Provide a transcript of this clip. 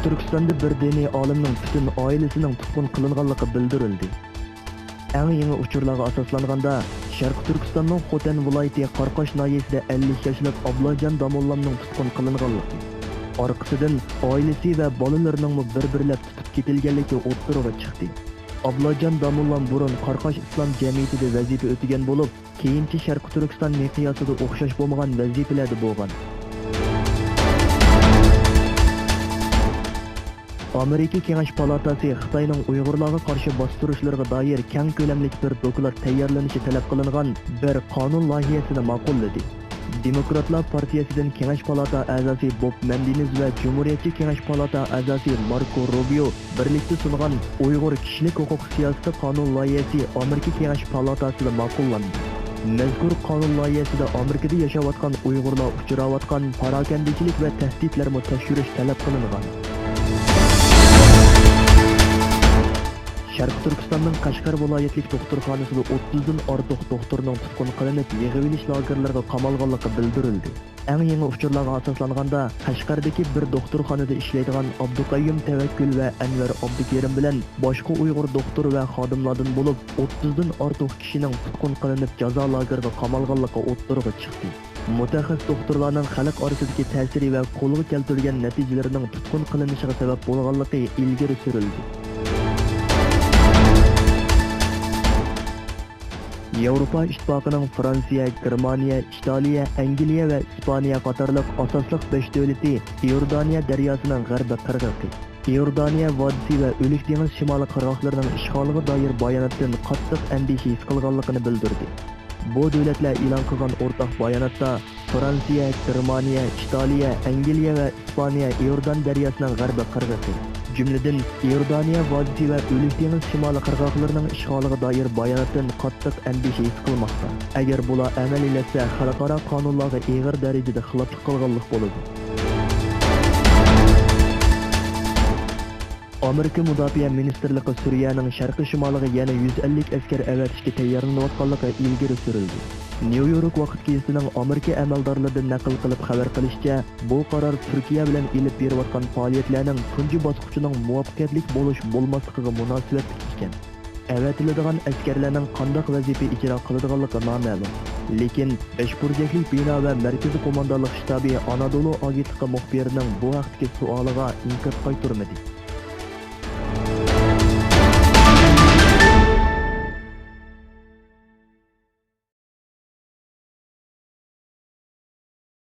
Türkistonda bir diniy olimning butun oilasining tutqun qilinganligi bildirildi. Eng yangi uchurlarga asoslanganda, Sharq Turkistonning Xotan viloyati Qarqosh noyasida 50 yoshli Ablajon Damollamning tutqun qilinganligi. Orqasidan oilasi va bolalarining bir-birlab tutib ketilganligi o'ttirig'i chiqdi. Ablajon Damollam burun Qarqosh islom jamiyatida vazifa o'tagan bo'lib, keyinchi Sharq Turkiston miqyosida o'xshash bo'lmagan vazifalarda bo'lgan. Amerika Kengash palatasi Xitoyning Uyg'urlarga qarshi bostirishlarga doir keng ko'lamli bir doklad tayyorlanishi talab qilingan bir qonun loyihasini ma'qulladi. Demokratlar partiyasidan Kengash palata a'zosi Bob Menendez va Cumhuriyetçi Kengash palata a'zosi Marco Rubio birlikda sungan Uyg'ur kishilik huquq siyosati qonun loyihasi Amerika Kengash palatasida ma'qullandi. Mazkur qonun loyihasida Amerikada yashayotgan Uyg'urlar uchrayotgan parokandachilik va tahdidlarni tekshirish talab qilingan. Sharq Turkistonning Qashqar viloyatlik doktorxonasida 30 dan ortiq doktorning tutqun qilinib, yig'ilish lagerlariga qamalganligi bildirildi. Eng yangi uchurlarga asoslanganda, Qashqardagi bir doktorxonada ishlaydigan Abduqayyum Tavakkul va Anvar Abdukerim bilan boshqa Uyg'ur doktor va xodimlardan bo'lib 30 dan ortiq kishining tutqun qilinib, jazo lageriga qamalganligi o'ttirig'i chiqdi. Mutaxassis doktorlarning xalq orasidagi ta'siri va qo'lga keltirilgan natijalarining tutqun qilinishiga sabab bo'lganligi ilgari surildi. Yevropa İttifaqının Fransiya, Germaniya, Italiya, Angliya va Ispaniya qatorliq asosliq 5 davlati Iordaniya daryosining g'arbi qirg'oqi, Iordaniya vodiysi va O'lik dengiz shimoliy qirg'oqlarining ishg'oliga doir bayonotdan qattiq andisha his qilganligini bildirdi. Bu davlatlar e'lon qilgan o'rtaq bayonotda Fransiya, Germaniya, Italiya, Angliya va Ispaniya Iordan daryosining g'arbi qirg'oqi, jumladan Iordaniya vodiysi va O'lik dengiz shimoliy qirg'oqlarining ishg'oliga doir bayonotdan qattiq andisha his qilmoqda. Agar bular amaliyotda xalqaro qonunlarga og'ir darajada xiloflik qilganlik bo'ladi. Amerika Mudofaa Ministerligi Suriyaning sharqiy shimoliga yana 150 askar avatishga tayyorlanayotganligi ilgari surildi. New York vaqt gazetasining Amerika amaldorlaridan naql qilib xabar qilishicha, bu qaror Turkiya bilan ilib berayotgan faoliyatlarning tunji bosqichining muvaffaqiyatli bo'lish-bo'lmasligiga munosabatli ekan. Avatiladigan askarlarning qanday vazifa ijro qiladiganligi noma'lum. Lekin Beshburjaklik bino va markaziy qo'mondonlik shtabi Anadolu agentligi muxbirining bu haqdagi savoliga inkor qaytarmadi.